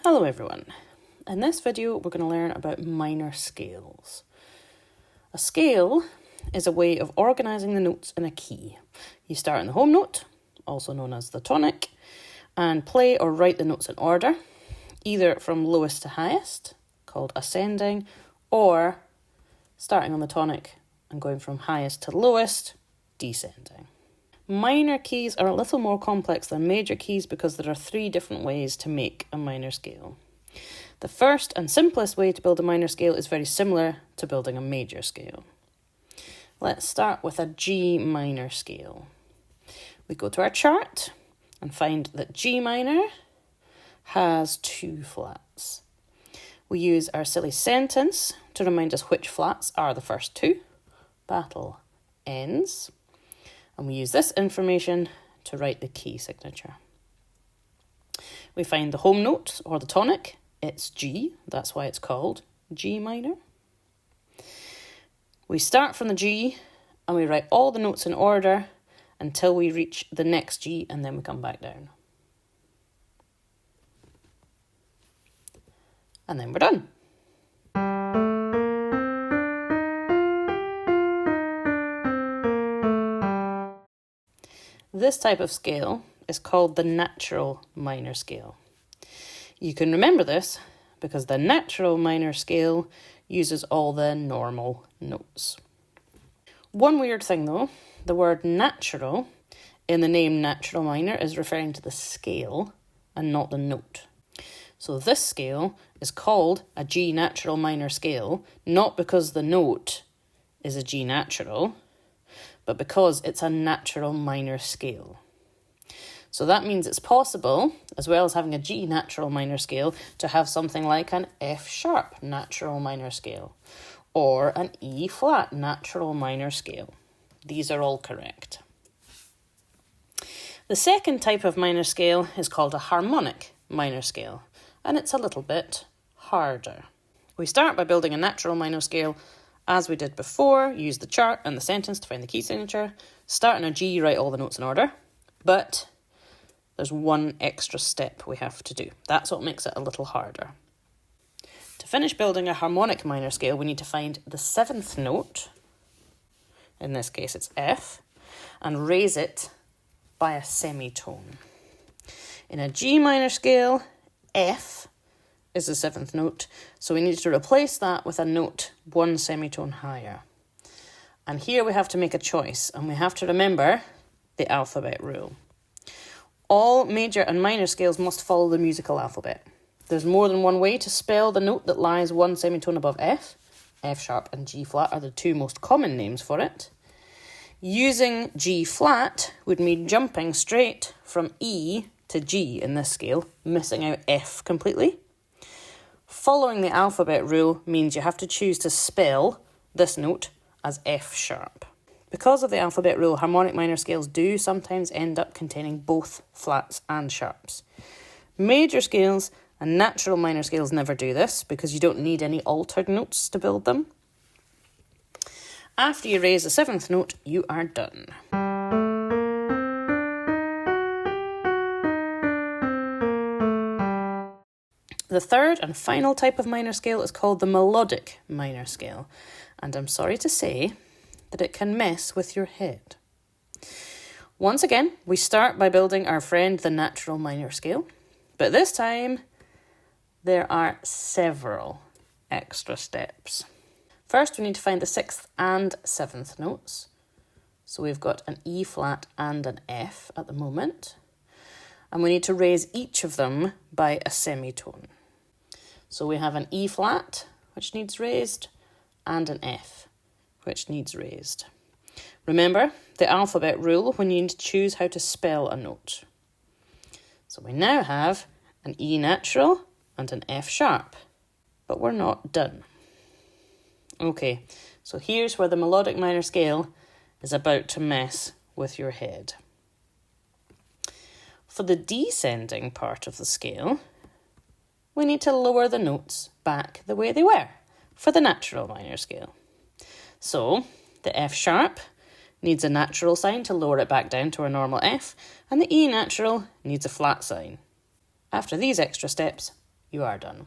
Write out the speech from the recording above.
Hello everyone. In this video we're going to learn about minor scales. A scale is a way of organising the notes in a key. You start on the home note, also known as the tonic, and play or write the notes in order, either from lowest to highest, called ascending, or starting on the tonic and going from highest to lowest, descending. Minor keys are a little more complex than major keys because there are 3 different ways to make a minor scale. The first and simplest way to build a minor scale is very similar to building a major scale. Let's start with a G minor scale. We go to our chart and find that G minor has 2 flats. We use our silly sentence to remind us which flats are the first 2. Battle ends. And we use this information to write the key signature. We find the home note or the tonic. It's G, that's why it's called G minor. We start from the G and we write all the notes in order until we reach the next G and then we come back down. And then we're done. This type of scale is called the natural minor scale. You can remember this because the natural minor scale uses all the normal notes. One weird thing though, the word natural in the name natural minor is referring to the scale and not the note. So this scale is called a G natural minor scale, not because the note is a G natural, but because it's a natural minor scale. So that means it's possible, as well as having a G natural minor scale, to have something like an F sharp natural minor scale, or an E flat natural minor scale. These are all correct. The second type of minor scale is called a harmonic minor scale, and it's a little bit harder. We start by building a natural minor scale as we did before, use the chart and the sentence to find the key signature, start on a G, write all the notes in order, but there's one extra step we have to do. That's what makes it a little harder. To finish building a harmonic minor scale, we need to find the 7th note, in this case it's F, and raise it by a semitone. In a G minor scale, F is the 7th note, so we need to replace that with a note 1 semitone higher. And here we have to make a choice, and we have to remember the alphabet rule. All major and minor scales must follow the musical alphabet. There's more than one way to spell the note that lies 1 semitone above F. F sharp and G flat are the 2 most common names for it. Using G flat would mean jumping straight from E to G in this scale, missing out F completely. Following the alphabet rule means you have to choose to spell this note as F sharp. Because of the alphabet rule, harmonic minor scales do sometimes end up containing both flats and sharps. Major scales and natural minor scales never do this because you don't need any altered notes to build them. After you raise the 7th note, you are done. The third and final type of minor scale is called the melodic minor scale, and I'm sorry to say that it can mess with your head. Once again, we start by building our friend the natural minor scale, but this time there are several extra steps. First, we need to find the 6th and 7th notes. So we've got an E flat and an F at the moment, and we need to raise each of them by a semitone. So we have an E flat, which needs raised, and an F, which needs raised. Remember the alphabet rule when you need to choose how to spell a note. So we now have an E natural and an F sharp, but we're not done. Okay, so here's where the melodic minor scale is about to mess with your head. For the descending part of the scale, we need to lower the notes back the way they were for the natural minor scale. So the F sharp needs a natural sign to lower it back down to our normal F, and the E natural needs a flat sign. After these extra steps, you are done.